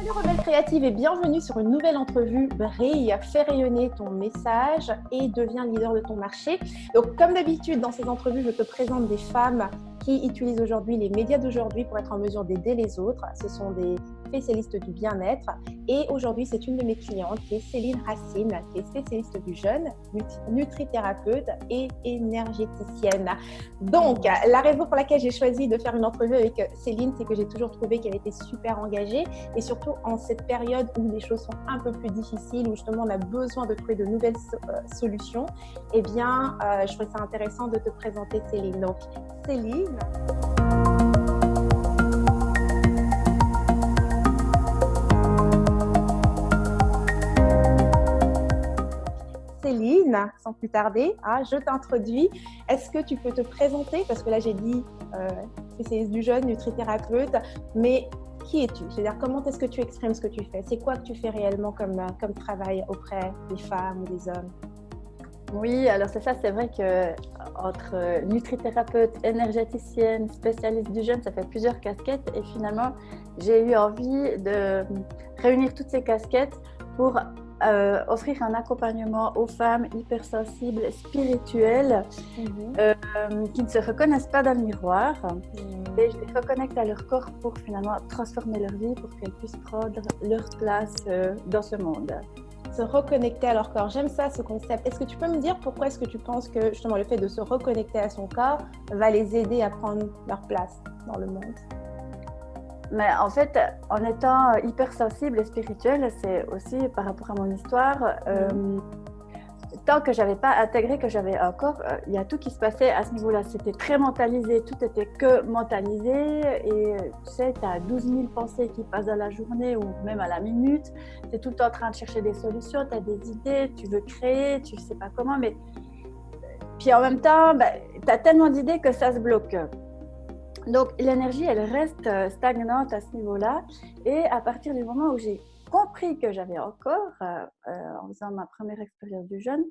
Salut Rebelle Créative et bienvenue sur une nouvelle entrevue. Brille, fais rayonner ton message et deviens leader de ton marché. Donc comme d'habitude dans ces entrevues, je te présente des femmes qui utilisent aujourd'hui les médias d'aujourd'hui pour être en mesure d'aider les autres. Ce sont des spécialistes du bien-être et aujourd'hui c'est une de mes clientes qui est Céline Racine, qui est spécialiste du jeûne, nutrithérapeute et énergéticienne. Donc la raison pour laquelle j'ai choisi de faire une entrevue avec Céline, c'est que j'ai toujours trouvé qu'elle était super engagée et surtout en cette période où les choses sont un peu plus difficiles, où justement on a besoin de trouver de nouvelles solutions, eh bien je trouvais ça intéressant de te présenter Céline. Donc Céline, sans plus tarder, je t'introduis. Est-ce que tu peux te présenter? Parce que là, j'ai dit spécialiste du jeûne, nutrithérapeute, mais qui es-tu? C'est-à-dire, comment est-ce que tu exprimes ce que tu fais? C'est quoi que tu fais réellement comme travail auprès des femmes ou des hommes? Oui, alors c'est ça, c'est vrai que entre nutrithérapeute, énergéticienne, spécialiste du jeûne, ça fait plusieurs casquettes et finalement, j'ai eu envie de réunir toutes ces casquettes pour offrir un accompagnement aux femmes hypersensibles, spirituelles, qui ne se reconnaissent pas dans le miroir. Et je les reconnecte à leur corps pour finalement transformer leur vie, pour qu'elles puissent prendre leur place dans ce monde. Se reconnecter à leur corps. J'aime ça, ce concept. Est-ce que tu peux me dire pourquoi est-ce que tu penses que justement le fait de se reconnecter à son corps va les aider à prendre leur place dans le monde? Mais en fait, en étant hypersensible et spirituelle, c'est aussi par rapport à mon histoire, tant que j'avais pas intégré que j'avais un corps, il y a tout qui se passait à ce niveau-là. C'était très mentalisé, tout était que mentalisé. Et tu sais, tu as 12 000 pensées qui passent à la journée ou même à la minute. Tu es tout le temps en train de chercher des solutions, tu as des idées, tu veux créer, tu sais pas comment. Mais puis en même temps, tu as tellement d'idées que ça se bloque. Donc l'énergie, elle reste stagnante à ce niveau-là. Et à partir du moment où j'ai compris que j'avais encore, en faisant ma première expérience du jeûne,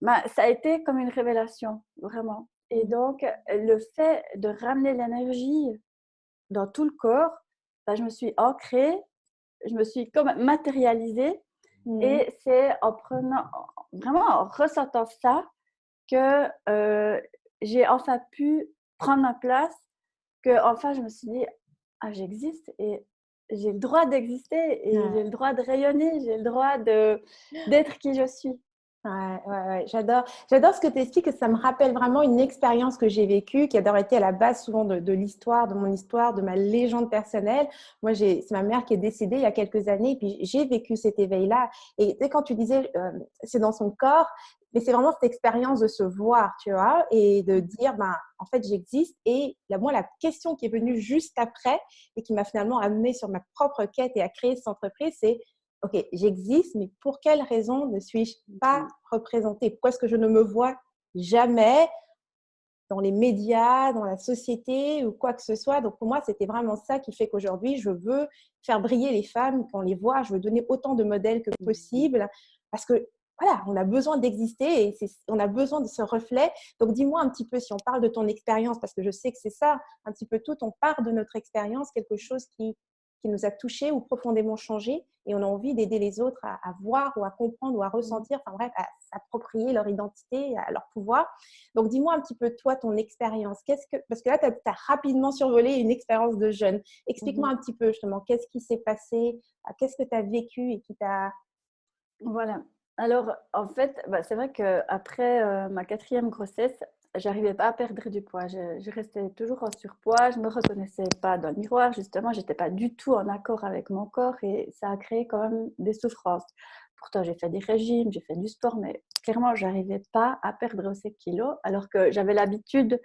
ça a été comme une révélation, vraiment. Et donc, le fait de ramener l'énergie dans tout le corps, je me suis ancrée, je me suis comme matérialisée. Et c'est vraiment en ressentant ça que j'ai enfin pu prendre ma place, que enfin je me suis dit, j'existe et j'ai le droit d'exister et j'ai le droit de rayonner, j'ai le droit d'être qui je suis. Ouais. J'adore ce que tu expliques, ça me rappelle vraiment une expérience que j'ai vécue, qui a d'ailleurs été à la base souvent de l'histoire, de mon histoire, de ma légende personnelle. Moi, c'est ma mère qui est décédée il y a quelques années, et puis j'ai vécu cet éveil-là. Et tu sais, quand tu disais, c'est dans son corps, mais c'est vraiment cette expérience de se voir, tu vois, et de dire, en fait, j'existe. Et moi, la question qui est venue juste après, et qui m'a finalement amenée sur ma propre quête et à créer cette entreprise, c'est OK, j'existe, mais pour quelle raison ne suis-je pas représentée? Pourquoi est-ce que je ne me vois jamais dans les médias, dans la société ou quoi que ce soit? Donc, pour moi, c'était vraiment ça qui fait qu'aujourd'hui, je veux faire briller les femmes, qu'on les voit. Je veux donner autant de modèles que possible parce que, voilà, on a besoin d'exister et on a besoin de ce reflet. Donc, dis-moi un petit peu, si on parle de ton expérience, parce que je sais que c'est ça, un petit peu tout, on part de notre expérience, quelque chose qui nous a touchés ou profondément changé et on a envie d'aider les autres à voir ou à comprendre ou à ressentir, enfin bref, à s'approprier leur identité, à leur pouvoir. Donc, dis-moi un petit peu, toi, ton expérience. Parce que là, tu as rapidement survolé une expérience de jeune. Explique-moi un petit peu, justement, qu'est-ce qui s'est passé, qu'est-ce que tu as vécu et qui t'a… Voilà. Alors, en fait, c'est vrai qu'après ma 4e grossesse, j'arrivais pas à perdre du poids. Je restais toujours en surpoids. Je me reconnaissais pas dans le miroir. Justement, j'étais pas du tout en accord avec mon corps et ça a créé quand même des souffrances. Pourtant, j'ai fait des régimes, j'ai fait du sport, mais clairement, j'arrivais pas à perdre ces kilos alors que j'avais l'habitude.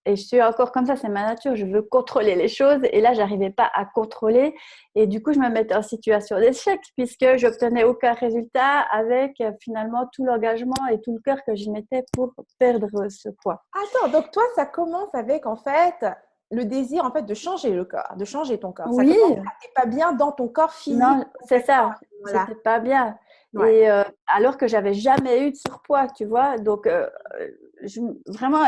Et je suis encore comme ça, c'est ma nature, je veux contrôler les choses et là, j'arrivais pas à contrôler et du coup, je me mettais en situation d'échec puisque je n'obtenais aucun résultat avec finalement tout l'engagement et tout le cœur que j'y mettais pour perdre ce poids. Attends, donc toi, ça commence avec en fait le désir en fait de changer le corps, de changer ton corps. Ça Oui, commence à t'es pas bien dans ton corps physique. non, c'est ça, Voilà. j'étais pas bien. Ouais. Et alors que j'avais jamais eu de surpoids, tu vois, donc vraiment,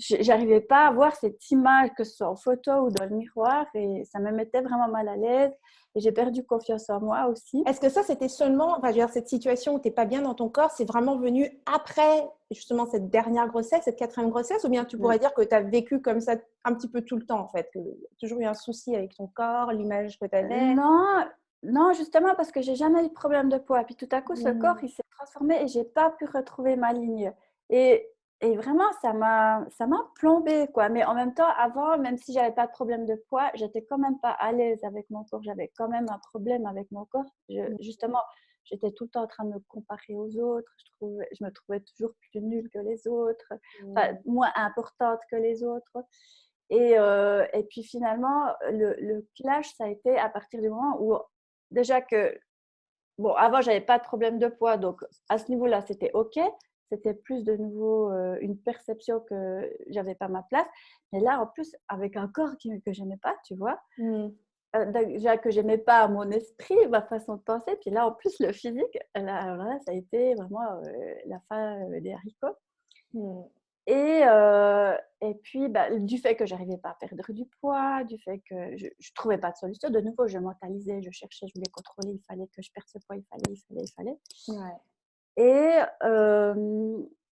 j'arrivais pas à voir cette image, que ce soit en photo ou dans le miroir, et ça me mettait vraiment mal à l'aise. Et j'ai perdu confiance en moi aussi. Est-ce que ça, c'était seulement, enfin, je veux dire, cette situation où tu n'es pas bien dans ton corps, c'est vraiment venu après justement cette dernière grossesse, cette 4e grossesse, ou bien tu pourrais dire que tu as vécu comme ça un petit peu tout le temps, en fait, qu'il y a toujours eu un souci avec ton corps, l'image que tu avais? Non, non, justement parce que j'ai jamais eu de problème de poids. Puis tout à coup, ce corps, il s'est transformé et j'ai pas pu retrouver ma ligne. Et, et vraiment, ça m'a plombée, quoi. Mais en même temps, avant, même si j'avais pas de problème de poids, j'étais quand même pas à l'aise avec mon corps. J'avais quand même un problème avec mon corps. Justement, j'étais tout le temps en train de me comparer aux autres. Je me trouvais toujours plus nulle que les autres, enfin, moins importante que les autres. Et puis finalement, le clash, ça a été à partir du moment où, déjà que, bon, avant, j'avais pas de problème de poids, donc à ce niveau-là, c'était OK. C'était plus de nouveau une perception que j'avais pas ma place. Mais là, en plus, avec un corps que j'aimais pas, tu vois, déjà que j'aimais pas mon esprit, ma façon de penser, puis là, en plus, le physique, alors là, ça a été vraiment la fin des haricots. Et puis, du fait que j'arrivais pas à perdre du poids, du fait que je trouvais pas de solution, de nouveau, je mentalisais, je cherchais, je voulais contrôler, il fallait que je perde ce poids, il fallait. Ouais.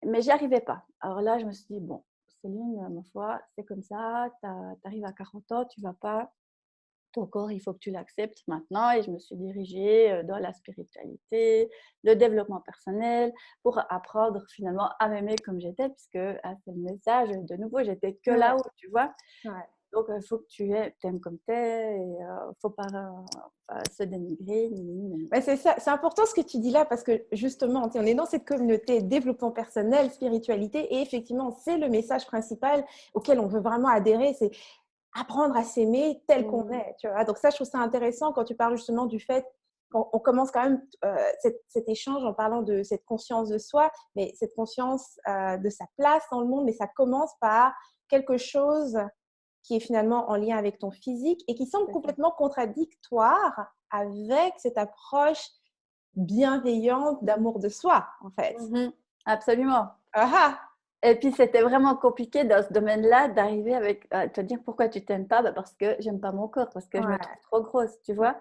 Mais j'y arrivais pas. Alors là, je me suis dit, bon, Céline, ma foi, c'est comme ça, t'arrives à 40 ans, tu vas pas, ton corps, il faut que tu l'acceptes maintenant. Et je me suis dirigée dans la spiritualité, le développement personnel, pour apprendre finalement à m'aimer comme j'étais, puisque c'est le message, de nouveau, j'étais que là-haut, tu vois. Ouais. Donc, il faut que tu t'aimes comme t'es, et il ne faut pas se dénigrer. Ouais, c'est ça, c'est important ce que tu dis là, parce que justement, on est dans cette communauté développement personnel, spiritualité, et effectivement, c'est le message principal auquel on veut vraiment adhérer, c'est apprendre à s'aimer tel qu'on est, tu vois. Donc ça, je trouve ça intéressant quand tu parles justement du fait qu'on commence quand même cet échange en parlant de cette conscience de soi, mais cette conscience de sa place dans le monde, mais ça commence par quelque chose qui est finalement en lien avec ton physique et qui semble complètement contradictoire avec cette approche bienveillante d'amour de soi, en fait. Absolument. Ah Et puis, c'était vraiment compliqué dans ce domaine-là d'arriver à te dire pourquoi tu t'aimes pas. Parce que j'aime pas mon corps, parce que je me trouve trop grosse, tu vois.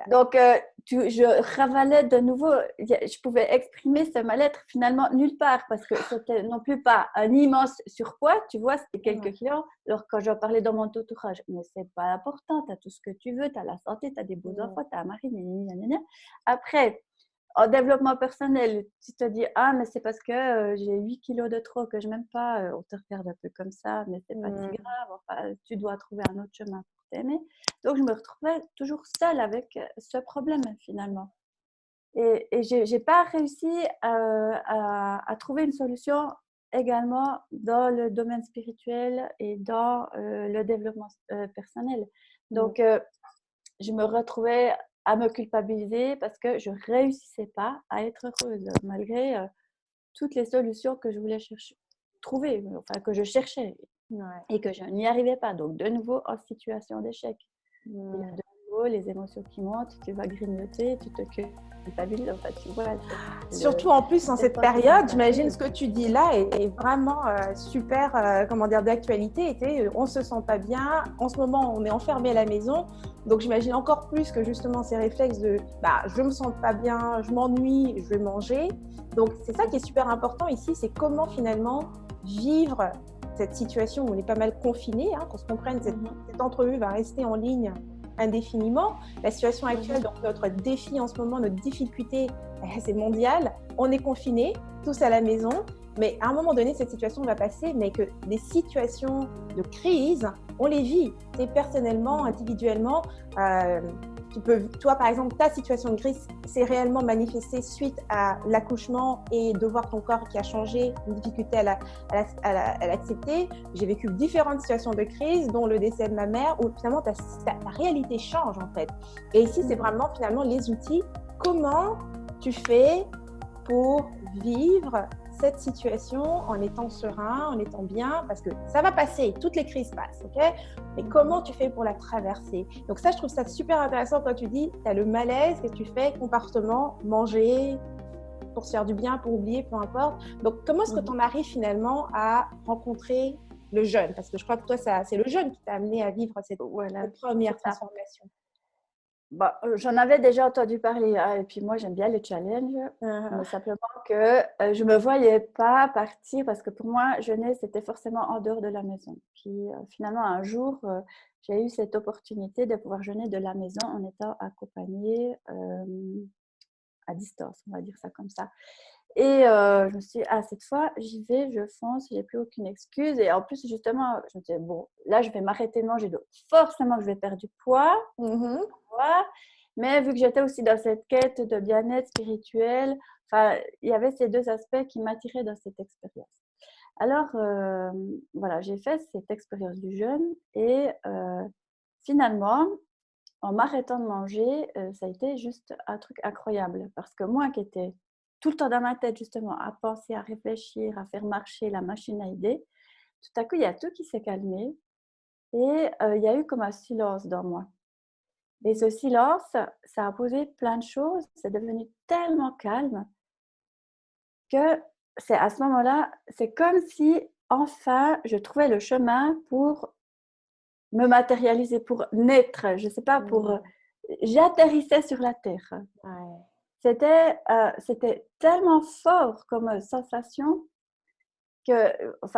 Donc, je ravalais de nouveau, je pouvais exprimer ce mal-être finalement nulle part, parce que c'était non plus pas un immense surpoids, tu vois, c'était quelques kilos. Alors, quand j'en parlais dans mon entourage, mais c'est pas important, tu as tout ce que tu veux, tu as la santé, tu as des beaux enfants, tu as un mari, Après, en développement personnel, tu te dis, ah, mais c'est parce que j'ai 8 kilos de trop que je m'aime pas, on te regarde un peu comme ça, mais c'est pas si grave, enfin, tu dois trouver un autre chemin pour t'aimer. Donc, je me retrouvais toujours seule avec ce problème finalement. Et je n'ai pas réussi à trouver une solution également dans le domaine spirituel et dans le développement personnel. Donc, je me retrouvais à me culpabiliser parce que je ne réussissais pas à être heureuse, malgré toutes les solutions que je voulais trouver, enfin que je cherchais, et que je n'y arrivais pas. Donc, de nouveau, en situation d'échec. Il y a de nouveau les émotions qui montent, tu vas grignoter, tu te culpabilises, enfin, tu vois. Surtout en plus en cette période, j'imagine ce que tu dis là est vraiment super, comment dire, d'actualité. On se sent pas bien, en ce moment on est enfermé à la maison, donc j'imagine encore plus que justement ces réflexes de je me sens pas bien, je m'ennuie, je vais manger. Donc c'est ça qui est super important ici, c'est comment finalement vivre cette situation où on est pas mal confiné, qu'on se comprenne, cette entrevue va rester en ligne indéfiniment. La situation actuelle, donc notre défi en ce moment, notre difficulté, c'est mondial. On est confinés, tous à la maison, mais à un moment donné, cette situation va passer, mais que des situations de crise, on les vit. Personnellement, individuellement, toi, par exemple, ta situation de crise s'est réellement manifestée suite à l'accouchement et de voir ton corps qui a changé, une difficulté à l'accepter. J'ai vécu différentes situations de crise, dont le décès de ma mère, où finalement ta réalité change en fait. Et ici, c'est vraiment finalement les outils. Comment tu fais pour vivre cette situation en étant serein, en étant bien, parce que ça va passer, toutes les crises passent, ok? Mais comment tu fais pour la traverser? Donc ça, je trouve ça super intéressant quand tu dis, tu as le malaise, qu'est-ce que tu fais? Comportement, manger, pour se faire du bien, pour oublier, peu importe. Donc, comment est-ce que tu en arrives finalement à rencontrer le jeûne? Parce que je crois que toi, c'est le jeûne qui t'a amené à vivre cette première transformation. Bah, j'en avais déjà entendu parler, hein, et puis moi j'aime bien les challenges, mais simplement que je me voyais pas partir parce que pour moi jeûner c'était forcément en dehors de la maison. Puis finalement un jour j'ai eu cette opportunité de pouvoir jeûner de la maison en étant accompagnée à distance, on va dire ça comme ça. Et je me suis dit, ah, cette fois, j'y vais, je fonce, j'ai plus aucune excuse. Et en plus, justement, je me disais, bon, là, je vais m'arrêter de manger, donc forcément que je vais perdre du poids. Mais vu que j'étais aussi dans cette quête de bien-être spirituel, il y avait ces deux aspects qui m'attiraient dans cette expérience. Alors, voilà, j'ai fait cette expérience du jeûne et finalement, en m'arrêtant de manger, ça a été juste un truc incroyable. Parce que moi qui étais tout le temps dans ma tête, justement, à penser, à réfléchir, à faire marcher la machine à idées, tout à coup, il y a tout qui s'est calmé et il y a eu comme un silence dans moi. Et ce silence, ça a posé plein de choses. C'est devenu tellement calme que c'est à ce moment-là, c'est comme si enfin je trouvais le chemin pour me matérialiser, pour naître. Je ne sais pas, pour j'atterrissais sur la terre. C'était tellement fort comme sensation que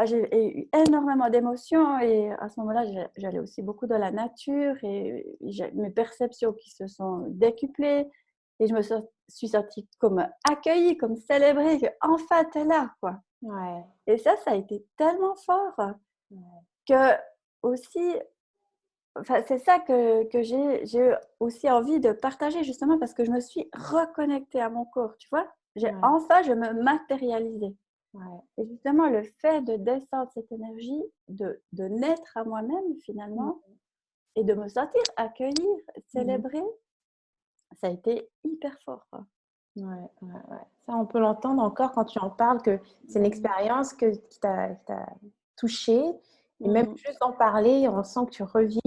j'ai eu énormément d'émotions et à ce moment-là, j'allais aussi beaucoup dans la nature et j'ai mes perceptions qui se sont décuplées et je me suis sentie comme accueillie, comme célébrée, que enfin t'es là, quoi. Et ça a été tellement fort que aussi, c'est ça que j'ai aussi envie de partager justement parce que je me suis reconnectée à mon corps, tu vois. Enfin, je me matérialisais. Et justement, le fait de descendre cette énergie, de naître à moi-même finalement, et de me sentir accueillir, célébrer, ça a été hyper fort. Ça, on peut l'entendre encore quand tu en parles, que c'est une expérience qui t'a touchée. Et même juste d'en parler, on sent que tu revis.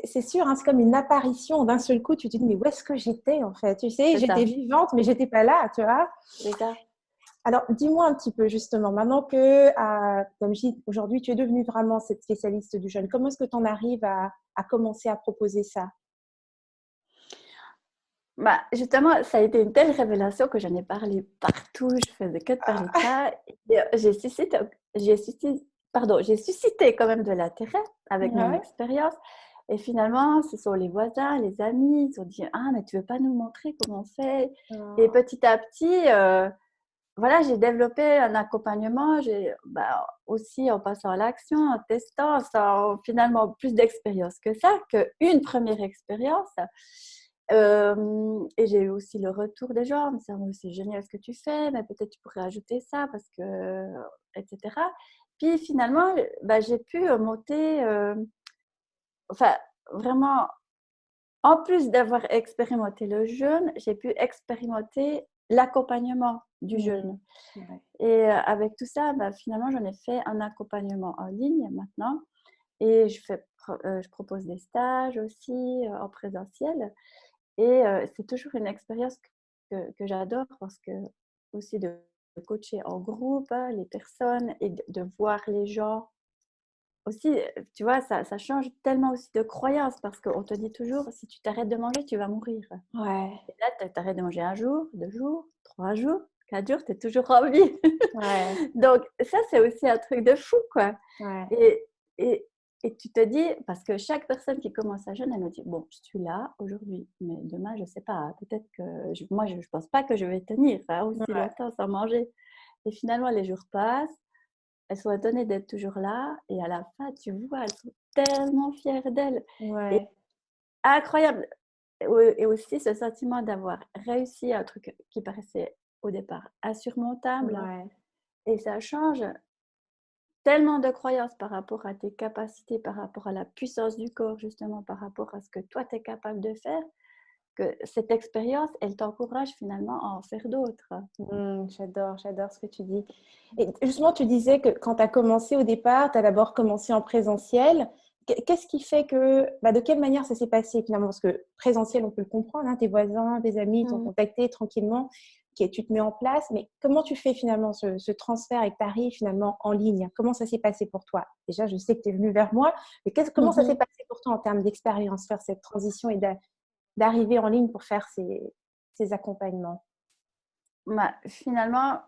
C'est sûr, hein, c'est comme une apparition. D'un seul coup, tu te dis, mais où est-ce que j'étais en fait? Tu sais, j'étais vivante, mais j'étais pas là, tu vois. C'est ça. Alors, dis-moi un petit peu justement, maintenant que, comme je dis, aujourd'hui, tu es devenue vraiment cette spécialiste du jeûne, comment est-ce que tu en arrives à commencer à proposer ça? Bah, justement, ça a été une telle révélation que j'en ai parlé partout, je faisais que de parler de ça. Et j'ai suscité quand même de l'intérêt avec mon expérience. Et finalement, ce sont les voisins, les amis, ils ont dit, ah, mais tu veux pas nous montrer comment on fait? Et petit à petit, voilà, j'ai développé un accompagnement, aussi en passant à l'action, en testant, sans finalement plus d'expérience que ça, qu'une première expérience. Et j'ai eu aussi le retour des gens, me disant, c'est génial ce que tu fais, mais peut-être tu pourrais ajouter ça, parce que, etc. Puis finalement, j'ai pu monter, vraiment, en plus d'avoir expérimenté le jeûne, j'ai pu expérimenter l'accompagnement du jeûne. Et avec tout ça, finalement, j'en ai fait un accompagnement en ligne maintenant. Et je propose des stages aussi en présentiel. Et c'est toujours une expérience que j'adore parce que aussi de coacher en groupe les personnes et de voir les gens. Aussi, tu vois, ça change tellement aussi de croyances parce qu'on te dit toujours, si tu t'arrêtes de manger, tu vas mourir. Et là, tu t'arrêtes de manger 1 jour, 2 jours, 3 jours, 4 jours, tu es toujours en vie. Donc ça, c'est aussi un truc de fou, quoi. Et tu te dis, parce que chaque personne qui commence à jeûner, elle me dit, bon, je suis là aujourd'hui, mais demain, je ne sais pas, peut-être que moi, je ne pense pas que je vais tenir aussi longtemps sans manger. Et finalement, les jours passent, elles sont étonnées d'être toujours là, et à la fin, tu vois, elles sont tellement fières d'elles. Et incroyable. Et aussi ce sentiment d'avoir réussi un truc qui paraissait au départ insurmontable. Et ça change tellement de croyances par rapport à tes capacités, par rapport à la puissance du corps, justement, par rapport à ce que toi, tu es capable de faire, que cette expérience, elle t'encourage finalement à en faire d'autres. J'adore ce que tu dis. Et justement, tu disais que quand tu as commencé au départ, tu as d'abord commencé en présentiel. Qu'est-ce qui fait que, de quelle manière ça s'est passé finalement? Parce que présentiel, on peut le comprendre, hein, tes voisins, tes amis t'ont contacté tranquillement. ok, tu te mets en place, mais comment tu fais finalement ce transfert et que tu arrives finalement en ligne? Comment ça s'est passé pour toi? Déjà, je sais que tu es venu vers moi, mais comment ça s'est passé pour toi en termes d'expérience, faire cette transition et d'arriver en ligne pour faire ces accompagnements? Finalement,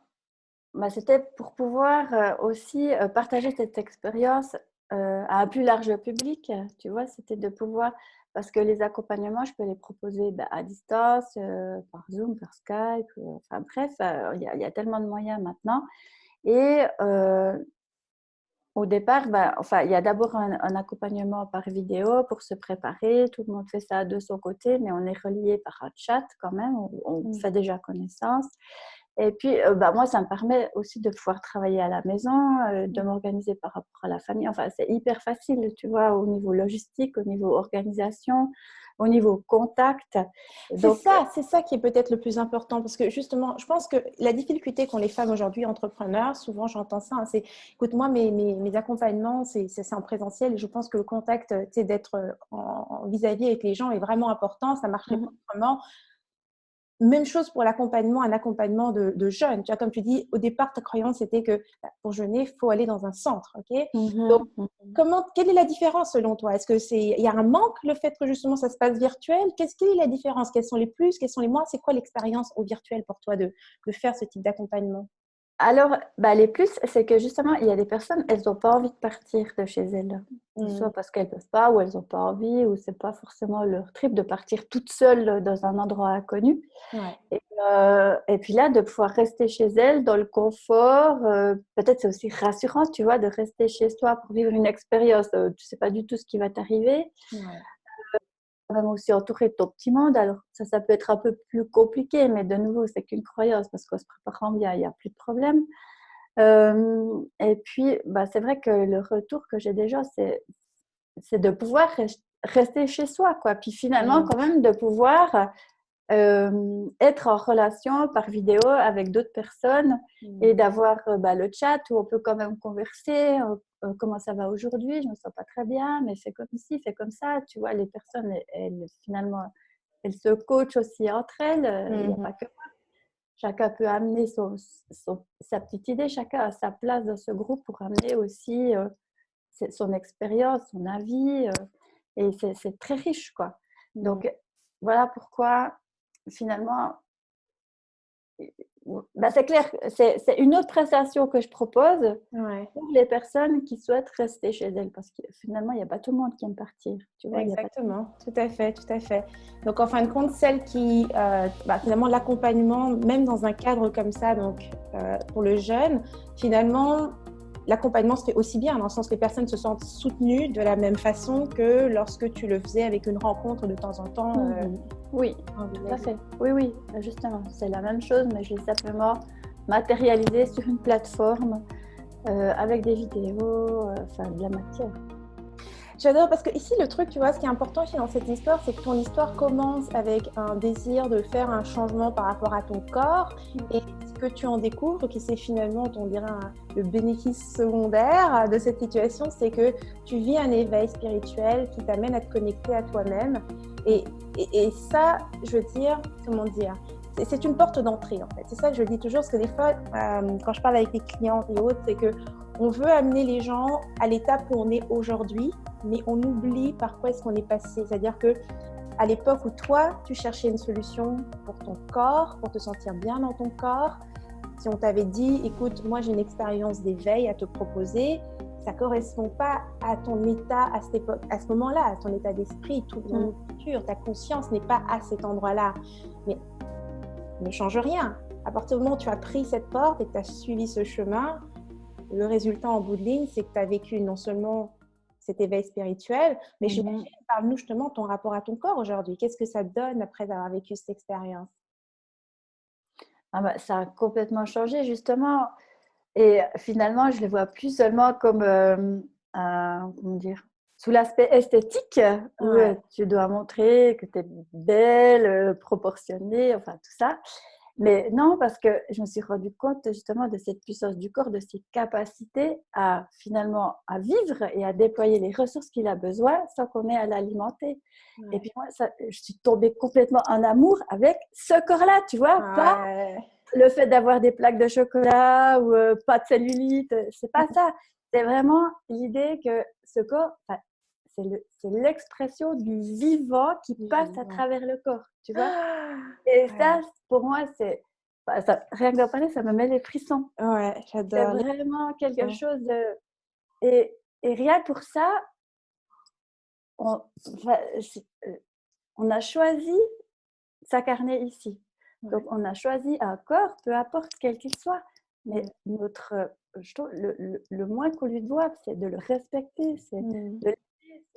c'était pour pouvoir aussi partager cette expérience à un plus large public, tu vois, c'était de pouvoir, parce que les accompagnements, je peux les proposer à distance, par Zoom, par Skype, enfin bref, il y a tellement de moyens maintenant. Et au départ, il y a d'abord un accompagnement par vidéo pour se préparer, tout le monde fait ça de son côté, mais on est relié par un chat quand même, on fait déjà connaissance. Et puis, moi, ça me permet aussi de pouvoir travailler à la maison, de m'organiser par rapport à la famille. Enfin, c'est hyper facile, tu vois, au niveau logistique, au niveau organisation, au niveau contact. Donc, C'est ça qui est peut-être le plus important parce que justement, je pense que la difficulté qu'ont les femmes aujourd'hui entrepreneurs, souvent j'entends ça, c'est écoute, moi, mes accompagnements, c'est en présentiel et je pense que le contact, d'être en vis-à-vis avec les gens est vraiment important, ça marcherait pas autrement. Même chose pour l'accompagnement, un accompagnement de jeunes. Tu vois, comme tu dis, au départ, ta croyance était que pour jeûner, il faut aller dans un centre. Ok. Donc, quelle est la différence selon toi? Est-ce il y a un manque, le fait que justement ça se passe virtuel? Quelle est la différence? Quels sont les plus, quels sont les moins? C'est quoi l'expérience au virtuel pour toi de faire ce type d'accompagnement? alors, les plus, c'est que justement, il y a des personnes, elles n'ont pas envie de partir de chez elles. Soit parce qu'elles ne peuvent pas, ou elles n'ont pas envie, ou ce n'est pas forcément leur trip de partir toute seule dans un endroit inconnu. Ouais. Et puis là, de pouvoir rester chez elles dans le confort, peut-être c'est aussi rassurant, tu vois, de rester chez soi pour vivre une expérience. Tu ne sais pas du tout ce qui va t'arriver. Ouais. Même aussi entouré de ton petit monde. Alors, ça peut être un peu plus compliqué, mais de nouveau, c'est qu'une croyance parce qu'en se préparant bien, il n'y a plus de problème. Et puis, c'est vrai que le retour que j'ai déjà, c'est de pouvoir rester chez soi, quoi. Puis finalement, quand même, de pouvoir être en relation par vidéo avec d'autres personnes et d'avoir le chat où on peut quand même converser. Comment ça va aujourd'hui? Je me sens pas très bien, mais fais comme ci, fais comme ça. Tu vois, les personnes, finalement, elles se coachent aussi entre elles. Il n'y a pas que moi. Chacun peut amener sa petite idée. Chacun a sa place dans ce groupe pour amener aussi son expérience, son avis. Et c'est très riche, quoi. Donc, voilà pourquoi, finalement, c'est clair, c'est une autre prestation que je propose pour les personnes qui souhaitent rester chez elles, parce que finalement, il n'y a pas tout le monde qui aime partir. Tu vois, Exactement, tout à fait, tout à fait. Donc, en fin de compte, celle qui, finalement, l'accompagnement, même dans un cadre comme ça, donc pour le jeune, finalement, l'accompagnement se fait aussi bien, dans le sens que les personnes se sentent soutenues de la même façon que lorsque tu le faisais avec une rencontre de temps en temps. Oui, tout à fait. Oui, justement, c'est la même chose, mais je l'ai simplement matérialisé sur une plateforme avec des vidéos, de la matière. J'adore parce que ici, le truc, tu vois, ce qui est important ici dans cette histoire, c'est que ton histoire commence avec un désir de faire un changement par rapport à ton corps et ce que tu en découvres, qui c'est finalement, on dirait, le bénéfice secondaire de cette situation, c'est que tu vis un éveil spirituel qui t'amène à te connecter à toi-même et ça, je veux dire, comment dire, c'est une porte d'entrée en fait. C'est ça que je dis toujours, parce que des fois, quand je parle avec les clientes et autres, c'est que on veut amener les gens à l'étape où on est aujourd'hui, mais on oublie par quoi est-ce qu'on est passé. C'est-à-dire que à l'époque où toi, tu cherchais une solution pour ton corps, pour te sentir bien dans ton corps, si on t'avait dit, écoute, moi j'ai une expérience d'éveil à te proposer, ça ne correspond pas à ton état à cette époque, à ce moment-là, à ton état d'esprit, ton culture, ta conscience n'est pas à cet endroit-là. Mais ne change rien. À partir du moment où tu as pris cette porte et que tu as suivi ce chemin, le résultat en bout de ligne, c'est que tu as vécu non seulement cet éveil spirituel, mais j'imagine, parle-nous justement de ton rapport à ton corps aujourd'hui. Qu'est-ce que ça te donne après avoir vécu cette expérience? Ça a complètement changé, justement. Et finalement, je ne les vois plus seulement comme, comment dire, sous l'aspect esthétique, où tu dois montrer que tu es belle, proportionnée, enfin tout ça. Mais non, parce que je me suis rendu compte justement de cette puissance du corps, de ses capacités à finalement à vivre et à déployer les ressources qu'il a besoin sans qu'on ait à l'alimenter. Et puis moi, je suis tombée complètement en amour avec ce corps-là, tu vois, pas le fait d'avoir des plaques de chocolat ou pas de cellulite, c'est pas ça. C'est vraiment l'idée que ce corps, enfin, c'est l'expression du vivant qui passe à travers le corps, tu vois. Et ça, pour moi, rien que d'en parler, ça me met les frissons. Ouais, C'est j'adore. vraiment quelque chose de... Et rien que pour ça, on, enfin, on a choisi s'incarner ici. Donc, on a choisi un corps, peu importe quel qu'il soit. Mais je trouve, le moins qu'on lui doit, c'est de le respecter, c'est de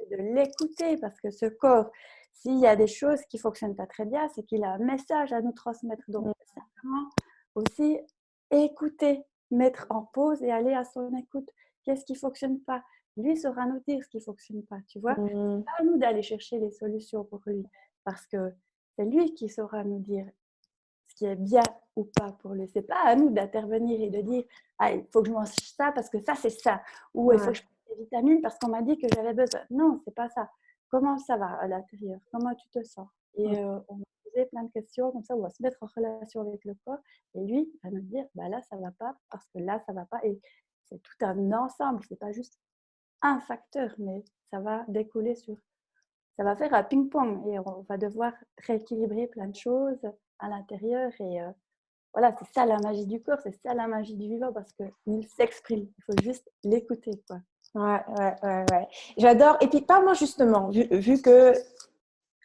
l'écouter. Parce que ce corps, s'il y a des choses qui ne fonctionnent pas très bien, c'est qu'il a un message à nous transmettre. Donc, simplement aussi écouter, mettre en pause et aller à son écoute. Qu'est-ce qui ne fonctionne pas? Lui saura nous dire ce qui ne fonctionne pas, tu vois. C'est pas à nous d'aller chercher les solutions pour lui. Parce que c'est lui qui saura nous dire ce qui est bien ou pas pour lui. C'est pas à nous d'intervenir et de dire ah, il faut que je mange ça parce que ça c'est ça, ou il faut que je prenne des vitamines parce qu'on m'a dit que j'avais besoin. Non, c'est pas ça. Comment ça va à l'intérieur? Comment tu te sens? Et on va poser plein de questions comme ça, on va se mettre en relation avec le corps et lui va nous dire bah là ça va pas parce que là ça va pas. Et c'est tout un ensemble, c'est pas juste un facteur, mais ça va découler sur ça va faire un ping-pong et on va devoir rééquilibrer plein de choses à l'intérieur. Et voilà, c'est ça la magie du corps, c'est ça la magie du vivant parce qu'il s'exprime. Il faut juste l'écouter, quoi. Ouais. J'adore. Et puis, parle-moi justement, vu que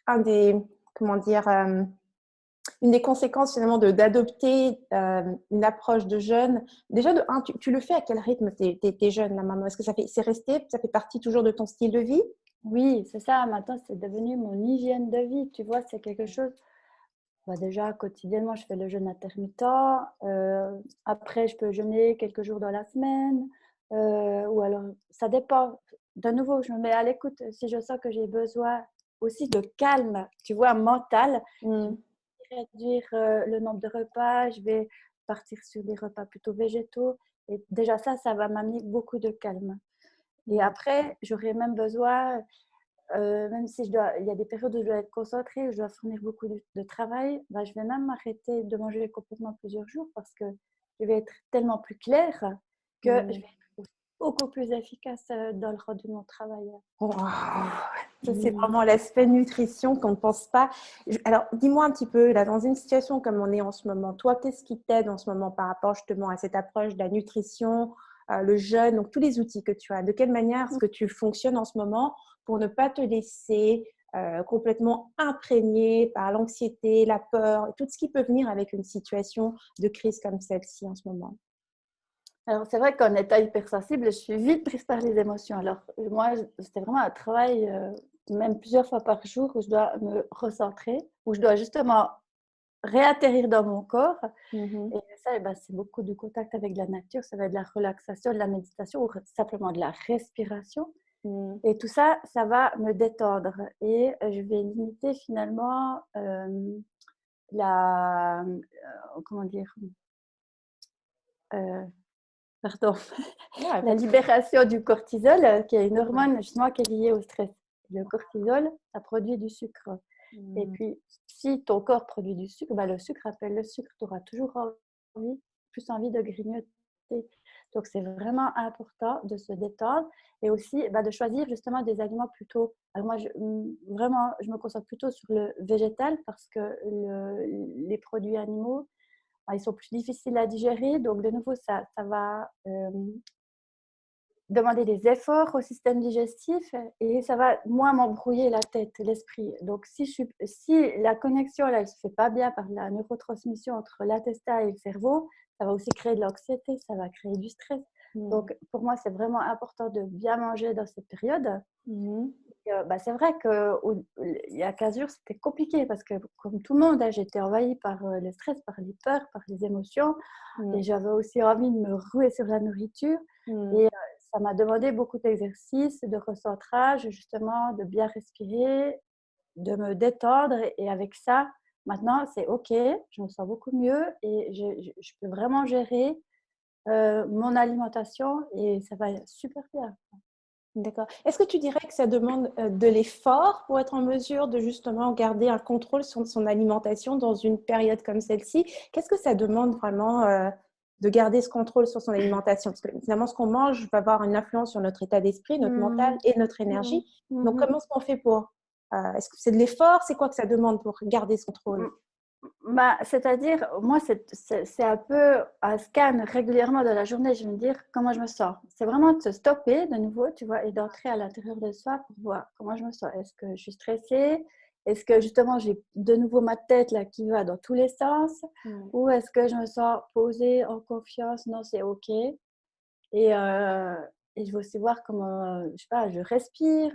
un des, comment dire, une des conséquences finalement d'adopter une approche de jeûne, déjà de un, tu le fais à quel rythme tes jeûnes, la maman? Est-ce que c'est resté, ça fait partie toujours de ton style de vie? Oui, c'est ça. Maintenant, c'est devenu mon hygiène de vie. Tu vois, c'est quelque chose. Bah déjà, quotidiennement, je fais le jeûne intermittent. Après, je peux jeûner quelques jours dans la semaine. Ou alors, ça dépend. De nouveau, je me mets à l'écoute. Si je sens que j'ai besoin aussi de calme, tu vois, mental, je vais réduire le nombre de repas. Je vais partir sur des repas plutôt végétaux. Et déjà, ça va m'amener beaucoup de calme. Et après, j'aurais même besoin même si il y a des périodes où je dois être concentrée, où je dois fournir beaucoup de travail, bah, je vais même m'arrêter de manger complètement plusieurs jours parce que je vais être tellement plus claire que je vais être beaucoup plus efficace dans le rendu de mon travail. Wow. Ça, c'est vraiment l'aspect nutrition qu'on ne pense pas. Alors, dis-moi un petit peu, là, dans une situation comme on est en ce moment, toi, qu'est-ce qui t'aide en ce moment par rapport justement à cette approche de la nutrition, le jeûne, donc tous les outils que tu as? De quelle manière est-ce que tu fonctionnes en ce moment pour ne pas te laisser complètement imprégner par l'anxiété, la peur, tout ce qui peut venir avec une situation de crise comme celle-ci en ce moment? Alors, c'est vrai qu'en état hypersensible, je suis vite prise par les émotions. Alors, moi, c'était vraiment un travail, même plusieurs fois par jour, où je dois me recentrer, où je dois justement réatterrir dans mon corps. Et ça, c'est beaucoup de contact avec la nature. Ça va être de la relaxation, de la méditation ou simplement de la respiration. Et tout ça, ça va me détendre. Et je vais limiter finalement comment dire pardon, la libération du cortisol, qui est une hormone justement qui est liée au stress. Le cortisol, ça produit du sucre. Et puis, si ton corps produit du sucre, le sucre appelle le sucre. Tu auras toujours plus envie de grignoter. Donc, c'est vraiment important de se détendre et aussi de choisir justement des aliments plutôt. Alors, moi, vraiment, je me concentre plutôt sur le végétal parce que les produits animaux, ils sont plus difficiles à digérer. Donc, de nouveau, ça va demander des efforts au système digestif et ça va moins m'embrouiller la tête, l'esprit. Donc, si la connexion là, elle se fait pas bien par la neurotransmission entre l'intestin et le cerveau, ça va aussi créer de l'anxiété, ça va créer du stress. Donc, pour moi, c'est vraiment important de bien manger dans cette période. C'est vrai qu'il y a 15 jours, c'était compliqué parce que, comme tout le monde, j'étais envahie par le stress, par les peurs, par les émotions. Et j'avais aussi envie de me ruer sur la nourriture. Et ça m'a demandé beaucoup d'exercices, de recentrage, justement, de bien respirer, de me détendre. Et avec ça, maintenant, c'est OK, je me sens beaucoup mieux et je peux vraiment gérer mon alimentation et ça va super bien. D'accord. Est-ce que tu dirais que ça demande de l'effort pour être en mesure de justement garder un contrôle sur son alimentation dans une période comme celle-ci? Qu'est-ce que ça demande vraiment de garder ce contrôle sur son alimentation? Parce que finalement, ce qu'on mange va avoir une influence sur notre état d'esprit, notre mental Mhm. et notre Mhm. énergie. Donc, Mhm. comment est-ce qu'on fait pour... est-ce que c'est de l'effort? C'est quoi que ça demande pour garder ce contrôle? Bah, c'est-à-dire, moi, c'est un peu un scan régulièrement de la journée. Je veux dire comment je me sens. C'est vraiment de se stopper de nouveau, tu vois, et d'entrer à l'intérieur de soi pour voir comment je me sens. Est-ce que je suis stressée? Est-ce que justement j'ai de nouveau ma tête là qui va dans tous les sens? Mm. Ou est-ce que je me sens posée, en confiance? Non, c'est OK. Et, euh, et je veux aussi voir comment, je sais pas, je respire,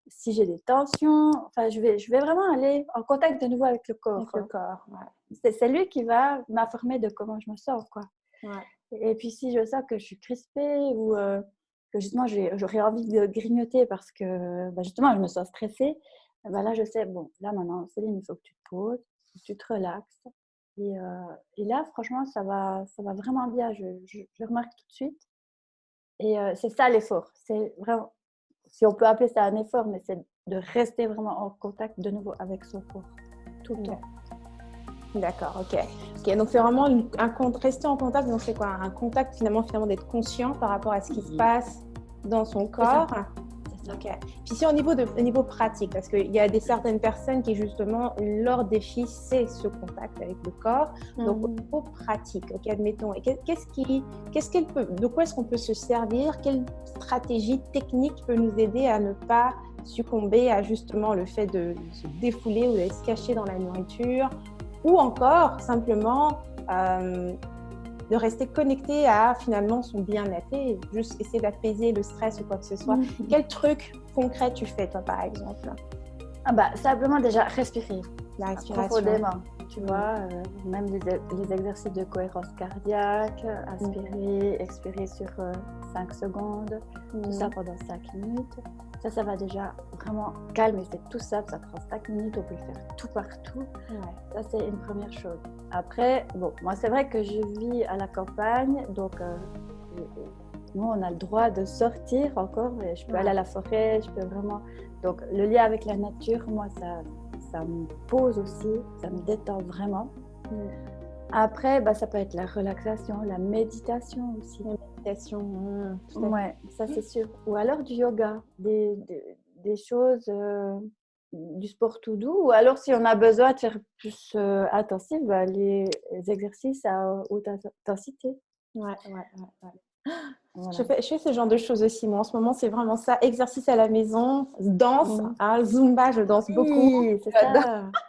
si j'ai des tensions. Enfin, je vais vraiment aller en contact de nouveau avec le corps. Avec le corps, ouais. C'est lui qui va m'informer de comment je me sens, quoi. Ouais. Et puis si je sens que je suis crispée ou que justement j'aurais envie de grignoter parce que bah, justement je me sens stressée, bah là je sais, bon, là maintenant Céline, il faut que tu te poses, que tu te relaxes. Et là, franchement, ça va vraiment bien, je le remarque tout de suite. Et c'est ça l'effort, c'est vraiment, si on peut appeler ça un effort, mais c'est de rester vraiment en contact de nouveau avec son corps, tout le temps. D'accord, ok. Ok, donc c'est vraiment rester en contact, donc c'est quoi? Un contact finalement d'être conscient par rapport à ce qui se passe dans son C'est ça, corps. c'est ça. Ok. Puis si au niveau pratique, parce qu'il y a certaines personnes qui justement, leur défi, c'est ce contact avec le corps. Donc au niveau pratique, ok, admettons, de quoi est-ce qu'on peut se servir? Quelle stratégie technique peut nous aider à ne pas succomber à justement le fait de se défouler ou de se cacher dans la nourriture? Ou encore simplement de rester connecté à finalement son bien-être et juste essayer d'apaiser le stress ou quoi que ce soit. Quel truc concret tu fais toi par exemple? Ah bah, simplement déjà respirer La respiration. profondément, tu vois, même les exercices de cohérence cardiaque, inspirer, expirer sur 5 secondes, tout ça pendant 5 minutes. Ça va déjà vraiment calmer, c'est tout ça prend 5 minutes, on peut le faire tout partout. Ouais. Ça, c'est une première chose. Après, bon, moi, c'est vrai que je vis à la campagne, donc nous, on a le droit de sortir encore, et je peux aller à la forêt, je peux vraiment... Donc, le lien avec la nature, moi, ça me pose aussi, ça me détend vraiment. Après, bah, ça peut être la relaxation, la méditation aussi. La méditation, Ouais, ça c'est sûr. Ou alors du yoga, des choses, du sport tout doux. Ou alors si on a besoin de faire plus intensif, bah, les exercices à haute intensité. Ouais. Voilà. Je fais ce genre de choses aussi. Moi, en ce moment, c'est vraiment ça. Exercice à la maison, danse, Zumba, je danse beaucoup. Oui, c'est ça.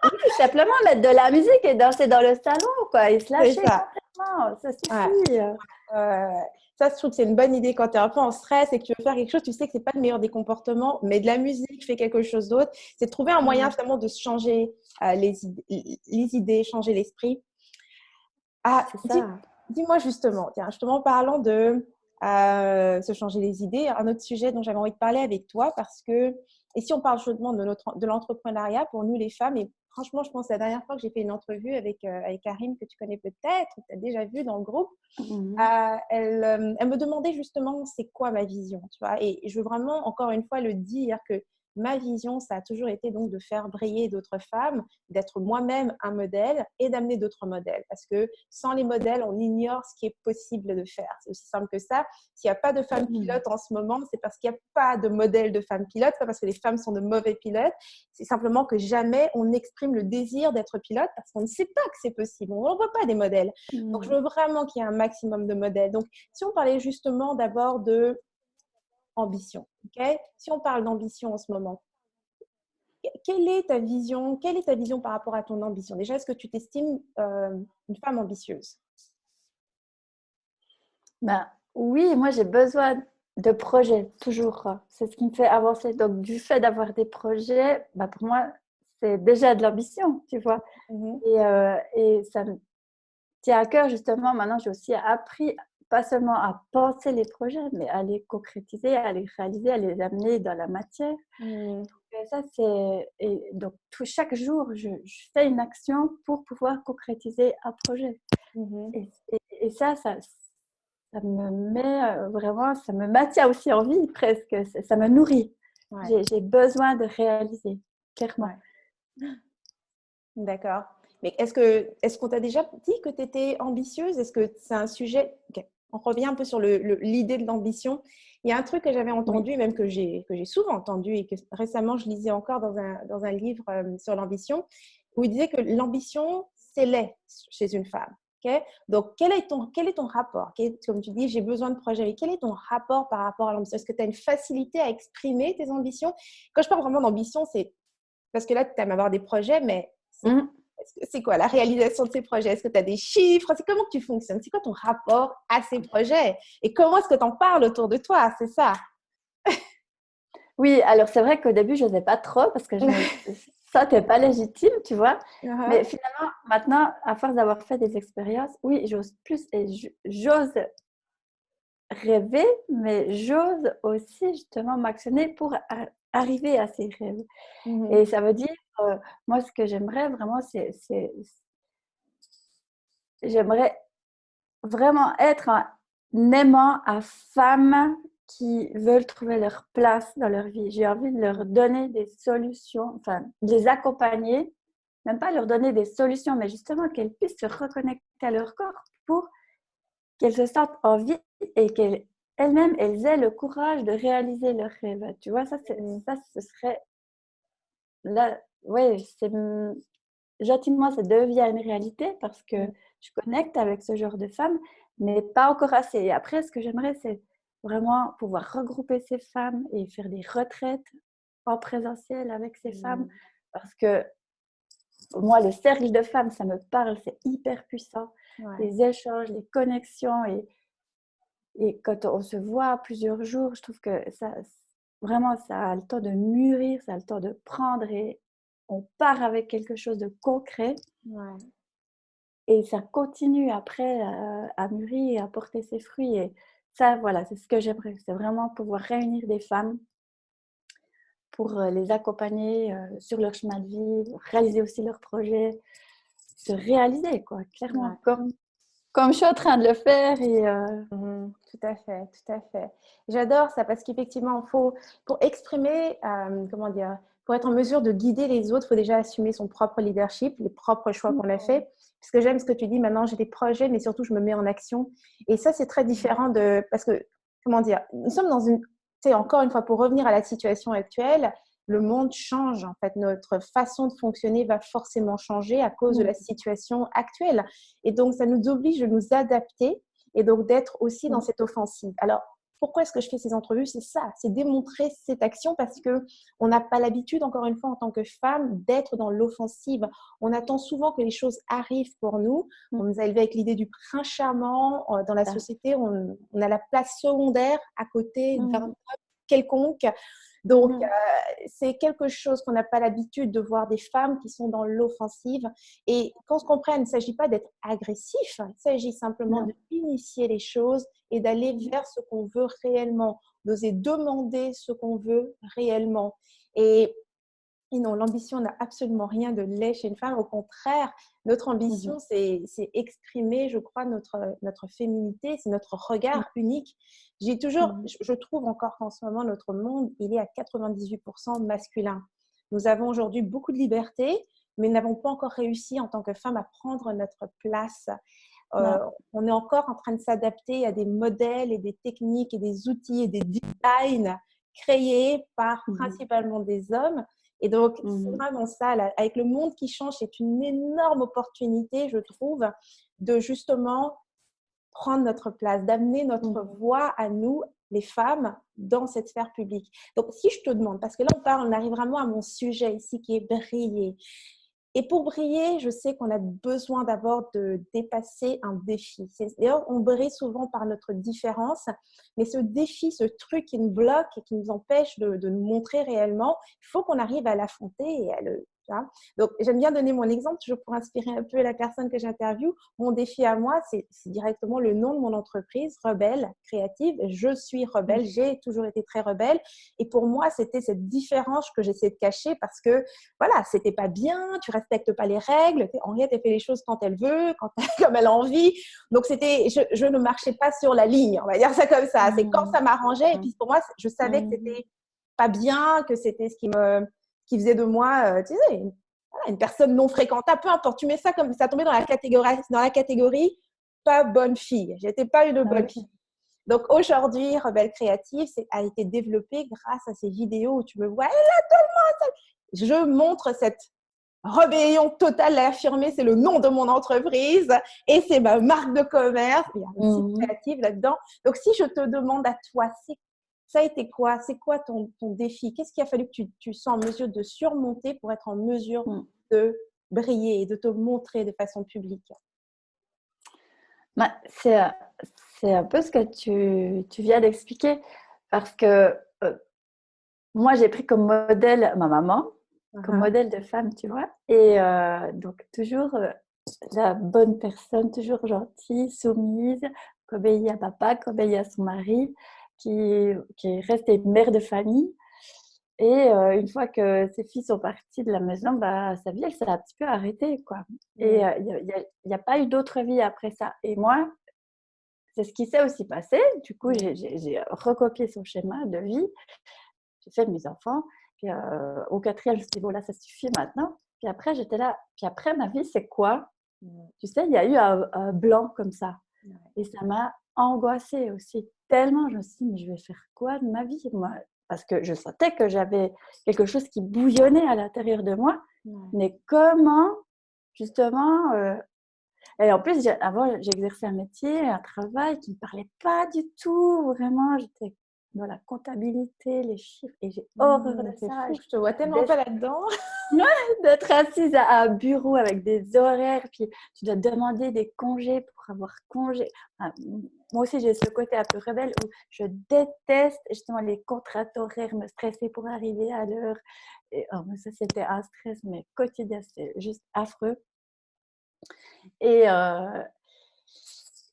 Oui, simplement mettre de la musique et danser dans le salon, quoi, et se lâcher complètement, ça suffit. Ça, je trouve que c'est une bonne idée quand tu es un peu en stress et que tu veux faire quelque chose, tu sais que c'est pas le meilleur des comportements, mais de la musique, fais quelque chose d'autre. C'est de trouver un moyen finalement de se changer les idées, changer l'esprit. C'est ça. Dis-moi justement parlant de se changer les idées, un autre sujet dont j'avais envie de parler avec toi parce que, et si on parle chaudement de l'entrepreneuriat pour nous les femmes, et franchement, je pense que la dernière fois que j'ai fait une entrevue avec Karim, que tu connais peut-être, tu as déjà vu dans le groupe, elle me demandait justement c'est quoi ma vision, tu vois, et je veux vraiment encore une fois le dire que ma vision, ça a toujours été donc de faire briller d'autres femmes, d'être moi-même un modèle et d'amener d'autres modèles. Parce que sans les modèles, on ignore ce qui est possible de faire. C'est aussi simple que ça. S'il n'y a pas de femmes pilotes en ce moment, c'est parce qu'il n'y a pas de modèle de femmes pilotes, pas parce que les femmes sont de mauvais pilotes. C'est simplement que jamais on exprime le désir d'être pilote parce qu'on ne sait pas que c'est possible. On ne voit pas des modèles. Donc, je veux vraiment qu'il y ait un maximum de modèles. Donc, si on parlait justement d'abord de ambition. Okay, si on parle d'ambition en ce moment, quelle est ta vision? Quelle est ta vision par rapport à ton ambition? Déjà, est-ce que tu t'estimes une femme ambitieuse? Ben, oui, moi j'ai besoin de projets, toujours. C'est ce qui me fait avancer. Donc, du fait d'avoir des projets, ben, pour moi, c'est déjà de l'ambition, tu vois. Et ça me tient à cœur, justement. Maintenant, j'ai aussi appris pas seulement à penser les projets, mais à les concrétiser, à les réaliser, à les amener dans la matière. Et ça, et donc, chaque jour, je fais une action pour pouvoir concrétiser un projet. Et ça ça me met vraiment, ça me maintient aussi en vie presque, ça me nourrit. Ouais. J'ai besoin de réaliser, clairement. Ouais. D'accord. Mais est-ce qu'on t'a déjà dit que tu étais ambitieuse? Est-ce que c'est un sujet... Ok. On revient un peu sur l'idée de l'ambition. Il y a un truc que j'avais Oui. entendu, même que j'ai souvent entendu et que récemment je lisais encore dans un livre sur l'ambition, où il disait que l'ambition, c'est laid chez une femme. Okay. Donc, quel est ton rapport? Comme tu dis, j'ai besoin de projets. Mais quel est ton rapport par rapport à l'ambition? Est-ce que tu as une facilité à exprimer tes ambitions? Quand je parle vraiment d'ambition, c'est parce que là, tu aimes avoir des projets, mais c'est quoi la réalisation de ces projets? Est-ce que tu as des chiffres? C'est comment que tu fonctionnes? C'est quoi ton rapport à ces projets? Et comment est-ce que tu en parles autour de toi? C'est ça. Oui, alors c'est vrai qu'au début, je n'osais pas trop parce que je me sentais pas légitime, tu vois. Mais finalement, maintenant, à force d'avoir fait des expériences, oui, j'ose plus et j'ose rêver, mais j'ose aussi justement m'actionner pour arriver à ces rêves. Et ça veut dire, moi, ce que j'aimerais vraiment, j'aimerais vraiment être un aimant à femmes qui veulent trouver leur place dans leur vie. J'ai envie de leur donner des solutions, enfin, de les accompagner, même pas leur donner des solutions, mais justement qu'elles puissent se reconnecter à leur corps pour qu'elles se sentent en vie et qu'elles-mêmes, elles aient le courage de réaliser leurs rêves. Tu vois, ça, ce serait là, ouais, gentiment, ça devient une réalité parce que je connecte avec ce genre de femmes, mais pas encore assez. Et après, ce que j'aimerais, c'est vraiment pouvoir regrouper ces femmes et faire des retraites en présentiel avec ces femmes parce que moi, le cercle de femmes, ça me parle, c'est hyper puissant. Ouais. Les échanges, les connexions et quand on se voit plusieurs jours, je trouve que ça, vraiment, ça a le temps de mûrir, ça a le temps de prendre et on part avec quelque chose de concret. Ouais. Et ça continue après à mûrir et à porter ses fruits. Et ça, voilà, c'est ce que j'aimerais. C'est vraiment pouvoir réunir des femmes pour les accompagner sur leur chemin de vie, réaliser aussi leurs projets, se réaliser, quoi, clairement, Ouais. comme je suis en train de le faire. Et, Tout à fait, tout à fait. J'adore ça parce qu'effectivement, pour exprimer, comment dire, pour être en mesure de guider les autres, il faut déjà assumer son propre leadership, les propres choix qu'on a faits. Parce que j'aime ce que tu dis, maintenant j'ai des projets, mais surtout je me mets en action. Et ça, c'est très différent parce que, comment dire, nous sommes dans une, tu sais, encore une fois, pour revenir à la situation actuelle, le monde change. En fait, notre façon de fonctionner va forcément changer à cause de la situation actuelle. Et donc, ça nous oblige de nous adapter et donc d'être aussi dans cette offensive. Alors, pourquoi est-ce que je fais ces entrevues? C'est ça, c'est démontrer cette action parce qu'on n'a pas l'habitude, encore une fois, en tant que femme, d'être dans l'offensive. On attend souvent que les choses arrivent pour nous. On nous a élevés avec l'idée du prince charmant. Dans la société, on a la place secondaire à côté d'un homme quelconque. Donc, c'est quelque chose qu'on n'a pas l'habitude de voir des femmes qui sont dans l'offensive. Et qu'on se comprenne, il ne s'agit pas d'être agressif, il s'agit simplement d'initier les choses et d'aller vers ce qu'on veut réellement, d'oser demander ce qu'on veut réellement. Et non, l'ambition n'a absolument rien de laid chez une femme. Au contraire, notre ambition, c'est exprimer, je crois, notre féminité, c'est notre regard unique. J'ai toujours, je trouve encore qu'en ce moment, notre monde, il est à 98% masculin. Nous avons aujourd'hui beaucoup de liberté, mais n'avons pas encore réussi en tant que femmes à prendre notre place. On est encore en train de s'adapter à des modèles et des techniques et des outils et des designs créés par principalement des hommes. Et donc, c'est vraiment ça, là, avec le monde qui change, c'est une énorme opportunité, je trouve, de justement prendre notre place, d'amener notre voix à nous, les femmes, dans cette sphère publique. Donc, si je te demande, parce que là, on arrive vraiment à mon sujet ici qui est briller. Et pour briller, je sais qu'on a besoin d'abord de dépasser un défi. D'ailleurs, on brille souvent par notre différence, mais ce défi, ce truc qui nous bloque et qui nous empêche de nous montrer réellement, il faut qu'on arrive à l'affronter et Tu vois. Donc, j'aime bien donner mon exemple, toujours pour inspirer un peu la personne que j'interviewe. Mon défi à moi, c'est directement le nom de mon entreprise, Rebelle Créative. Je suis rebelle, j'ai toujours été très rebelle. Et pour moi, c'était cette différence que j'essaie de cacher parce que, voilà, c'était pas bien, tu respectes pas les règles. Henriette, elle fait les choses quand elle veut, comme elle a envie. Donc, je ne marchais pas sur la ligne, on va dire ça comme ça. C'est quand ça m'arrangeait. Et puis, pour moi, je savais que c'était pas bien, que c'était ce qui faisait de moi, tu sais, une personne non fréquentable, peu importe, tu mets ça comme ça tombait dans la catégorie pas bonne fille. J'étais pas une bonne fille. Donc aujourd'hui, Rebelle Créative a été développée grâce à ces vidéos où tu me vois, elle a tellement, je montre cette rébellion totale à affirmer, c'est le nom de mon entreprise et c'est ma marque de commerce. Il y a un site créatif là-dedans. Donc si je te demande à toi, ça a été quoi? C'est quoi ton défi? Qu'est-ce qu'il a fallu que tu sois en mesure de surmonter pour être en mesure de briller et de te montrer de façon publique? C'est un peu ce que tu viens d'expliquer parce que moi, j'ai pris comme modèle ma maman, comme modèle de femme, tu vois. Et donc, toujours la bonne personne, toujours gentille, soumise, qui obéit à papa, qui obéit à son mari, qui reste une mère de famille. Et une fois que ses filles sont parties de la maison, bah, sa vie, elle s'est un petit peu arrêtée, quoi. Et il n'y a pas eu d'autre vie après ça. Et moi, c'est ce qui s'est aussi passé. Du coup, j'ai recopié son schéma de vie. J'ai fait de mes enfants. Puis au 4e, je me suis dit, bon, là, ça suffit maintenant. Puis après, j'étais là. Puis après, ma vie, c'est quoi? Tu sais, il y a eu un blanc comme ça. Et ça m'a angoissée aussi. Tellement, je me suis dit, mais je vais faire quoi de ma vie, moi? Parce que je sentais que j'avais quelque chose qui bouillonnait à l'intérieur de moi. Mais comment, justement... Et en plus, avant, j'exerçais un métier, un travail qui ne me parlait pas du tout. Vraiment, j'étais dans la comptabilité, les chiffres, et j'ai horreur de ça. Fou, je te vois tellement pas là-dedans. D'être assise à un bureau avec des horaires, puis tu dois demander des congés pour avoir congé. Enfin, moi aussi, j'ai ce côté un peu rebelle où je déteste justement les contrats horaires, me stresser pour arriver à l'heure. Et ça, c'était un stress mais quotidien, c'est juste affreux. Et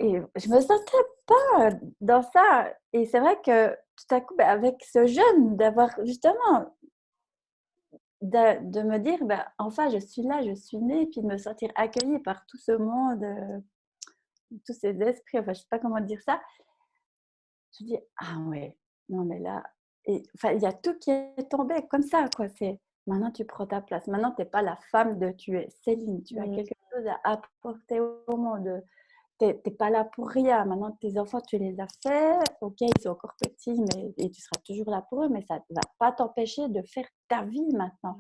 je me sentais pas dans ça. Et c'est vrai que tout à coup, avec ce jeune, d'avoir justement de me dire, enfin, je suis là, je suis née, puis de me sentir accueillie par tout ce monde, tous ces esprits, enfin, je sais pas comment dire ça. Je me dis, ah ouais, non mais là, enfin, il y a tout qui est tombé comme ça, quoi. C'est maintenant tu prends ta place. Maintenant, tu n'es pas la femme tu es Céline, tu as quelque chose à apporter au monde. Tu n'es pas là pour rien. Maintenant, tes enfants, tu les as faits. Ok, ils sont encore petits, et tu seras toujours là pour eux, mais ça ne va pas t'empêcher de faire ta vie maintenant.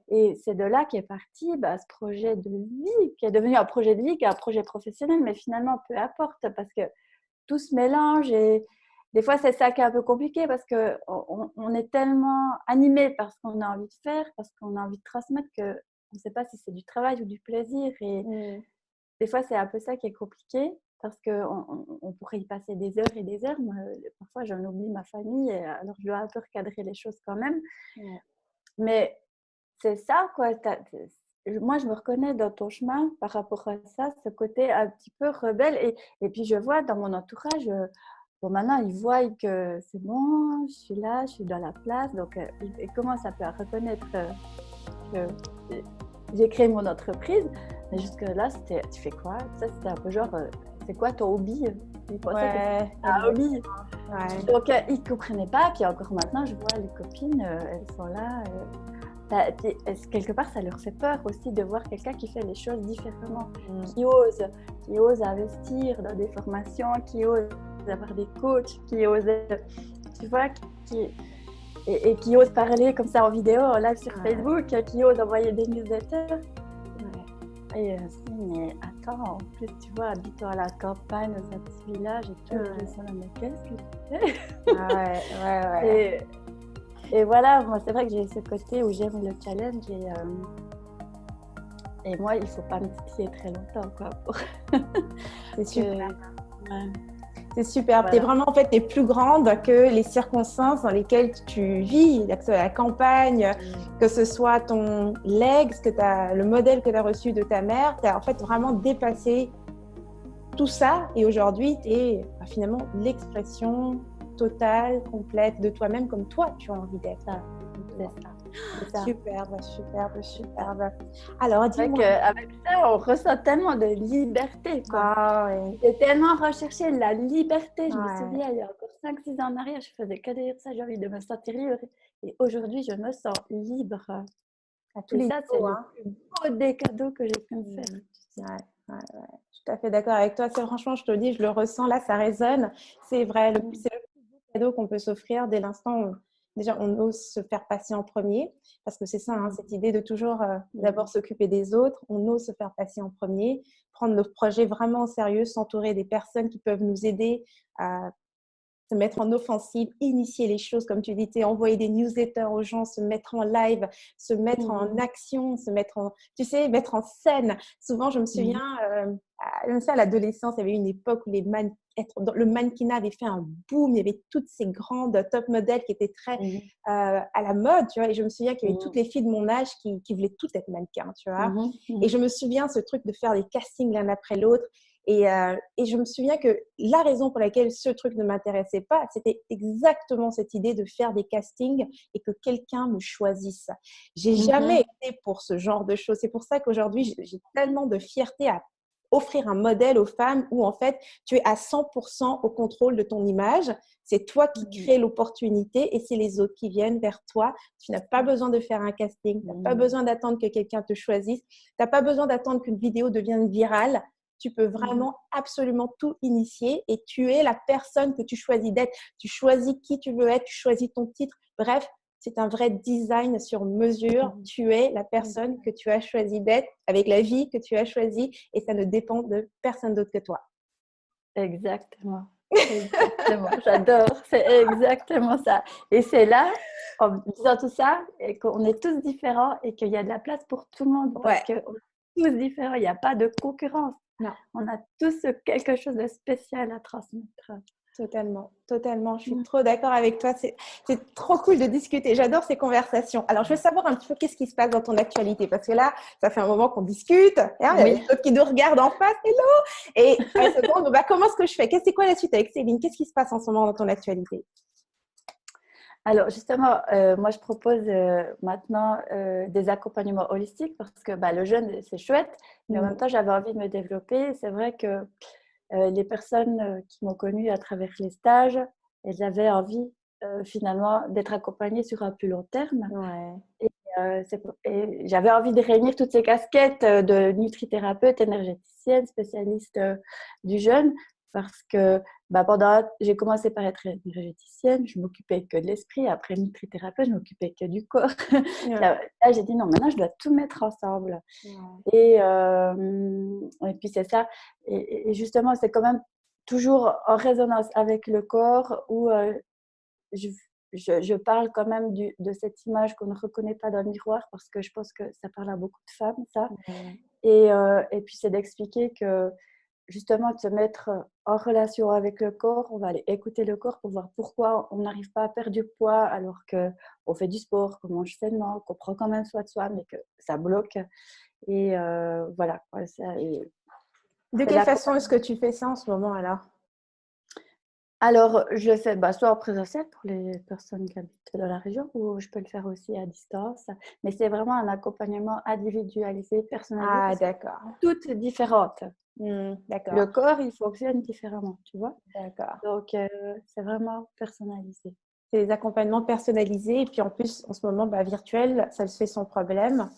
Et c'est de là qu'est parti ce projet de vie, qui est devenu un projet de vie, qui est un projet professionnel, mais finalement, peu importe, parce que tout se mélange. Et des fois, c'est ça qui est un peu compliqué, parce qu'on est tellement animé par ce qu'on a envie de faire, parce qu'on a envie de transmettre, qu'on ne sait pas si c'est du travail ou du plaisir. Et des fois, c'est un peu ça qui est compliqué, parce qu'on pourrait y passer des heures et des heures. Moi, parfois, j'en oublie ma famille, alors je dois un peu recadrer les choses quand même. Mais c'est ça, quoi. Moi, je me reconnais dans ton chemin par rapport à ça, ce côté un petit peu rebelle. Et puis, je vois dans mon entourage, bon, maintenant, ils voient que c'est bon, je suis là, je suis dans la place. Donc, ils commencent un peu à reconnaître que j'ai créé mon entreprise. Mais jusque-là, tu fais quoi? Ça, c'était un peu genre, c'est quoi ton hobby? Ils pensaient que c'était un hobby. Donc, ils ne comprenaient pas. Puis encore maintenant, je vois les copines, elles sont là. Quelque part, ça leur fait peur aussi de voir quelqu'un qui fait les choses différemment, qui ose investir dans des formations, qui ose avoir des coachs, qui ose, tu vois, et qui ose parler comme ça en vidéo, en live sur Facebook, qui ose envoyer des newsletters. Et mais attends, en plus, tu vois, habitant à la campagne, dans un petit village et tout, je suis là, mais qu'est-ce que tu fais? Et voilà, moi, c'est vrai que j'ai ce côté où j'aime le challenge. Et moi, il ne faut pas me titiller très longtemps, quoi. C'est super. C'est super. Tu es Voilà. vraiment, en fait, t'es plus grande que les circonstances dans lesquelles tu vis, que ce soit la campagne, que ce soit ton legs, le modèle que tu as reçu de ta mère. Tu as en fait vraiment dépassé tout ça et aujourd'hui, tu es finalement l'expression totale, complète de toi-même comme toi, tu as envie d'être. C'est ça. Superbe, superbe, superbe. Alors, C'est vrai dis-moi. qu'avec ça, on ressent tellement de liberté, quoi. Ah, oui. J'ai tellement recherché la liberté. Je me Ouais. souviens, il y a encore 5-6 ans en arrière, je faisais que dire ça, j'ai envie de me sentir libre. Et aujourd'hui, je me sens libre. À tous Et les ça, c'est niveaux, le hein. plus beau des cadeaux que j'ai pu me faire. Ouais, Tu sais. ouais, ouais. Je suis tout à fait d'accord avec toi. Franchement, je te le dis, je le ressens là, ça résonne. C'est vrai, c'est le plus beau cadeau qu'on peut s'offrir dès l'instant où déjà on ose se faire passer en premier. Parce que c'est ça, hein, cette idée de toujours d'abord s'occuper des autres. On ose se faire passer en premier, prendre nos projets vraiment au sérieux, s'entourer des personnes qui peuvent nous aider à se mettre en offensive, initier les choses, comme tu dis, envoyer des newsletters aux gens, se mettre en live, se mettre en action, se mettre en, tu sais, mettre en scène. Souvent, je me souviens, même ça, à l'adolescence, il y avait une époque où le mannequinat avait fait un boom, il y avait toutes ces grandes top modèles qui étaient très à la mode, tu vois, et je me souviens qu'il y avait toutes les filles de mon âge qui voulaient toutes être mannequins, tu vois. Et je me souviens ce truc de faire des castings l'un après l'autre. Et je me souviens que la raison pour laquelle ce truc ne m'intéressait pas, c'était exactement cette idée de faire des castings et que quelqu'un me choisisse. J'ai jamais été pour ce genre de choses. C'est pour ça qu'aujourd'hui, j'ai tellement de fierté à offrir un modèle aux femmes où en fait, tu es à 100% au contrôle de ton image. C'est toi qui crée l'opportunité et c'est les autres qui viennent vers toi. Tu n'as pas besoin de faire un casting. Tu n'as pas besoin d'attendre que quelqu'un te choisisse. Tu n'as pas besoin d'attendre qu'une vidéo devienne virale. Tu peux vraiment absolument tout initier et tu es la personne que tu choisis d'être. Tu choisis qui tu veux être, tu choisis ton titre. Bref, c'est un vrai design sur mesure. Tu es la personne que tu as choisi d'être avec la vie que tu as choisie et ça ne dépend de personne d'autre que toi. Exactement. Exactement. J'adore. C'est exactement ça. Et c'est là, en disant tout ça, et qu'on est tous différents et qu'il y a de la place pour tout le monde parce qu'on est tous différents. Il n'y a pas de concurrence. Non. On a tous quelque chose de spécial à transmettre. Totalement, totalement. Je suis trop d'accord avec toi. C'est trop cool de discuter. J'adore ces conversations. Alors, je veux savoir un petit peu qu'est-ce qui se passe dans ton actualité. Parce que là, ça fait un moment qu'on discute. Hein, il y a d'autres qui nous regardent en face. Hello! Et à la seconde, comment est-ce que je fais? C'est quoi la suite avec Céline? Qu'est-ce qui se passe en ce moment dans ton actualité? Alors justement, moi je propose maintenant des accompagnements holistiques parce que le jeûne c'est chouette, mais en même temps j'avais envie de me développer. C'est vrai que les personnes qui m'ont connue à travers les stages, elles avaient envie finalement d'être accompagnées sur un plus long terme. Ouais. Et j'avais envie de réunir toutes ces casquettes de nutrithérapeute, énergéticienne, spécialiste du jeûne. Parce que j'ai commencé par être énergéticienne, je m'occupais que de l'esprit. Après nutrithérapeute, je m'occupais que du corps. Là, j'ai dit non, maintenant je dois tout mettre ensemble. Et puis c'est ça. Et justement, c'est quand même toujours en résonance avec le corps où je parle quand même de cette image qu'on ne reconnaît pas dans le miroir parce que je pense que ça parle à beaucoup de femmes, ça. Et puis c'est d'expliquer que justement de se mettre en relation avec le corps, on va aller écouter le corps pour voir pourquoi on n'arrive pas à perdre du poids alors qu'on fait du sport, qu'on mange sainement, qu'on prend quand même soin de soi, mais que ça bloque. Et voilà. De quelle façon est-ce que tu fais ça en ce moment alors? Alors, je le fais soit en présentiel pour les personnes qui habitent dans la région ou je peux le faire aussi à distance. Mais c'est vraiment un accompagnement individualisé, personnalisé. Ah, d'accord. Toutes différentes. D'accord. Le corps, il fonctionne différemment, tu vois. D'accord. Donc, c'est vraiment personnalisé. C'est des accompagnements personnalisés et puis en plus, en ce moment, virtuel, ça se fait sans problème.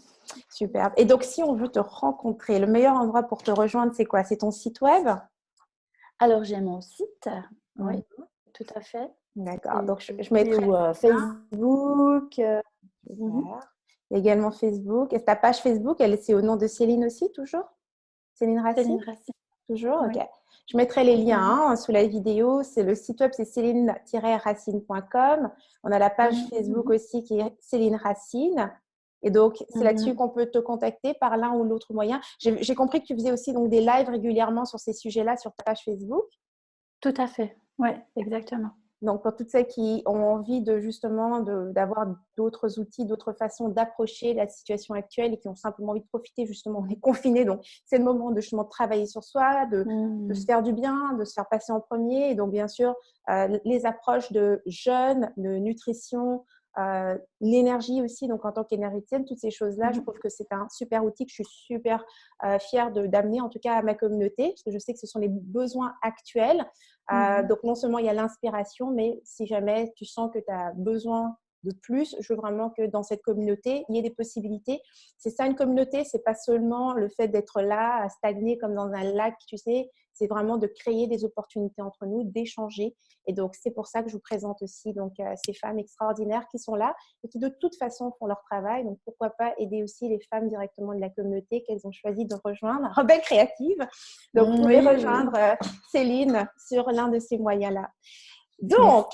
Superbe. Et donc, si on veut te rencontrer, le meilleur endroit pour te rejoindre, c'est quoi? C'est ton site web? Alors, j'ai mon site. Oui, tout à fait. D'accord. Donc, je mettrai Facebook. Il y a également Facebook. Et ta page Facebook, c'est au nom de Céline aussi, toujours? Céline Racine? Céline Racine. Toujours, oui. Ok. Je mettrai les liens sous la vidéo. C'est le site web, c'est céline-racine.com. On a la page Facebook aussi qui est Céline Racine. Et donc, c'est là-dessus qu'on peut te contacter par l'un ou l'autre moyen. J'ai compris que tu faisais aussi donc, des lives régulièrement sur ces sujets-là sur ta page Facebook. Tout à fait. Oui, exactement. Donc, pour toutes celles qui ont envie de justement d'avoir d'autres outils, d'autres façons d'approcher la situation actuelle et qui ont simplement envie de profiter, justement, on est confinés, donc c'est le moment de justement travailler sur soi, de se faire du bien, de se faire passer en premier. Et donc, bien sûr, les approches de jeûne, de nutrition, l'énergie aussi, donc en tant qu'énergéticienne, toutes ces choses-là, je trouve que c'est un super outil que je suis super fière d'amener, en tout cas à ma communauté, parce que je sais que ce sont les besoins actuels. Donc, non seulement il y a l'inspiration, mais si jamais tu sens que tu as besoin de plus, je veux vraiment que dans cette communauté, il y ait des possibilités. C'est ça une communauté, c'est pas seulement le fait d'être là, à stagner comme dans un lac, tu sais, c'est vraiment de créer des opportunités entre nous, d'échanger. Et donc, c'est pour ça que je vous présente aussi donc, ces femmes extraordinaires qui sont là et qui de toute façon font leur travail. Donc, pourquoi pas aider aussi les femmes directement de la communauté qu'elles ont choisi de rejoindre, Rebelle Créative. Donc, vous pouvez rejoindre Céline sur l'un de ces moyens-là. Donc,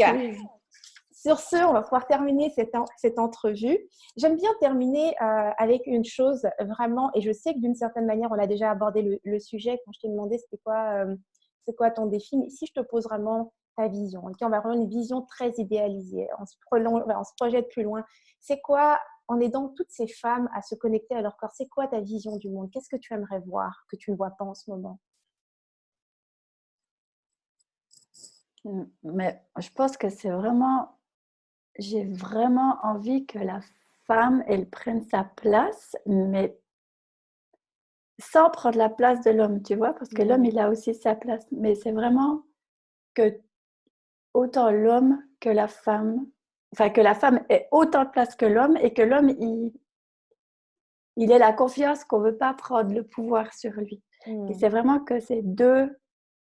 sur ce, on va pouvoir terminer cette entrevue. J'aime bien terminer avec une chose vraiment, et je sais que d'une certaine manière, on a déjà abordé le sujet quand je t'ai demandé c'est quoi ton défi, mais si je te pose vraiment ta vision, et on va avoir une vision très idéalisée, on se projette plus loin, c'est quoi, en aidant toutes ces femmes à se connecter à leur corps, c'est quoi ta vision du monde? Qu'est-ce que tu aimerais voir que tu ne vois pas en ce moment? Mais je pense que j'ai vraiment envie que la femme, elle prenne sa place, mais sans prendre la place de l'homme, tu vois, parce que l'homme, il a aussi sa place. Mais c'est vraiment que autant l'homme que la femme, enfin que la femme ait autant de place que l'homme et que l'homme, il ait la confiance qu'on ne veut pas prendre le pouvoir sur lui. Et c'est vraiment que ces deux,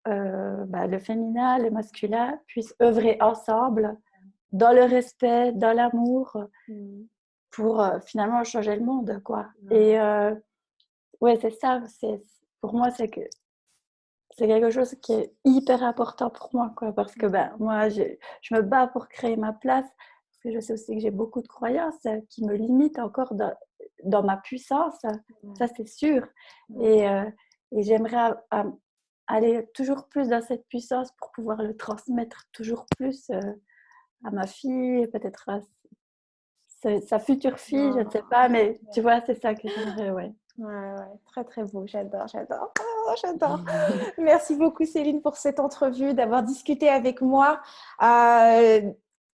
le féminin, le masculin, puissent œuvrer ensemble dans le respect, dans l'amour, pour finalement changer le monde, quoi. Et ouais, c'est ça. Pour moi, c'est quelque chose qui est hyper important pour moi, quoi, parce que moi, je me bats pour créer ma place, parce que je sais aussi que j'ai beaucoup de croyances qui me limitent encore dans ma puissance, ça c'est sûr. Et j'aimerais aller toujours plus dans cette puissance pour pouvoir le transmettre toujours plus à ma fille, peut-être à sa future fille, je ne sais pas, mais tu vois, c'est ça que j'aimerais, ouais. Ouais, très très beau, j'adore. Oh, j'adore. Merci beaucoup Céline pour cette entrevue, d'avoir discuté avec moi.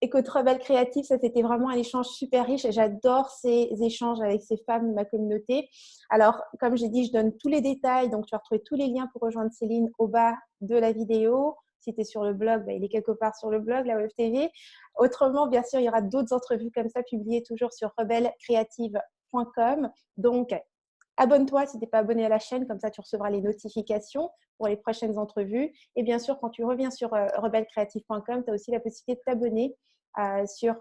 Écoute, Rebelle Créative, ça c'était vraiment un échange super riche et j'adore ces échanges avec ces femmes de ma communauté. Alors, comme j'ai dit, je donne tous les détails, donc tu vas retrouver tous les liens pour rejoindre Céline au bas de la vidéo. Si tu es sur le blog, il est quelque part sur le blog, la Web TV. Autrement, bien sûr, il y aura d'autres entrevues comme ça publiées toujours sur rebellecreative.com. Donc, abonne-toi si tu n'es pas abonné à la chaîne, comme ça tu recevras les notifications pour les prochaines entrevues. Et bien sûr, quand tu reviens sur rebellecreative.com, tu as aussi la possibilité de t'abonner sur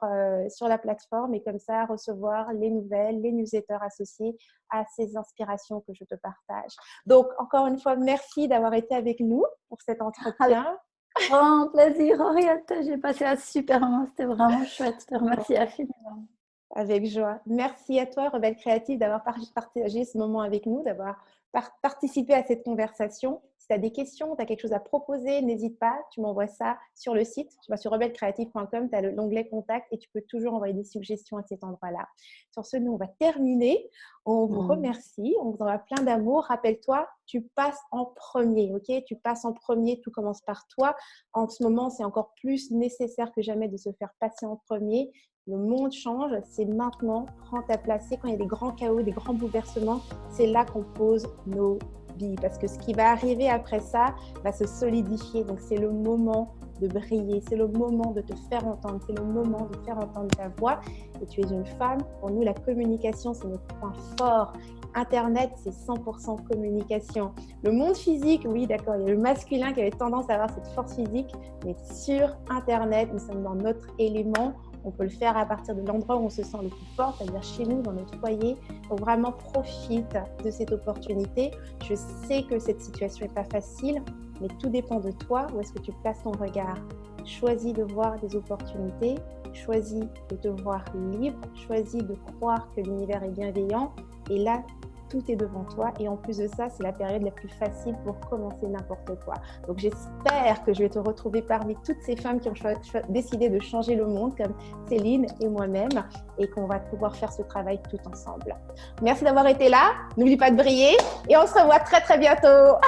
la plateforme et comme ça recevoir les nouvelles, les newsletters associés à ces inspirations que je te partage. Donc, encore une fois, merci d'avoir été avec nous pour cet entretien. Grand plaisir, Henriette. J'ai passé un super moment. C'était vraiment chouette. Je te remercie infiniment. Avec joie. Merci à toi, Rebelle Créative, d'avoir partagé ce moment avec nous, d'avoir participé à cette conversation. Si tu as des questions, tu as quelque chose à proposer, n'hésite pas, tu m'envoies ça sur le site. Tu vas sur rebellecreative.com, tu as l'onglet Contact et tu peux toujours envoyer des suggestions à cet endroit-là. Sur ce, nous, on va terminer. On vous remercie, on vous envoie plein d'amour. Rappelle-toi, tu passes en premier, ok? Tu passes en premier, tout commence par toi. En ce moment, c'est encore plus nécessaire que jamais de se faire passer en premier. Le monde change, c'est maintenant, prends ta place. C'est quand il y a des grands chaos, des grands bouleversements, c'est là qu'on pose nos vies. Parce que ce qui va arriver après ça va se solidifier. Donc, c'est le moment de briller, c'est le moment de te faire entendre, c'est le moment de faire entendre ta voix. Et tu es une femme. Pour nous, la communication, c'est notre point fort. Internet, c'est 100% communication. Le monde physique, oui, d'accord, il y a le masculin qui avait tendance à avoir cette force physique, mais sur Internet, nous sommes dans notre élément. On peut le faire à partir de l'endroit où on se sent le plus fort, c'est-à-dire chez nous, dans notre foyer. Donc vraiment, profite de cette opportunité. Je sais que cette situation n'est pas facile, mais tout dépend de toi. Où est-ce que tu places ton regard? Choisis de voir des opportunités, choisis de te voir libre, choisis de croire que l'univers est bienveillant. Et là, tout est devant toi. Et en plus de ça, c'est la période la plus facile pour commencer n'importe quoi. Donc, j'espère que je vais te retrouver parmi toutes ces femmes qui ont décidé de changer le monde, comme Céline et moi-même, et qu'on va pouvoir faire ce travail tout ensemble. Merci d'avoir été là. N'oublie pas de briller et on se revoit très, très bientôt.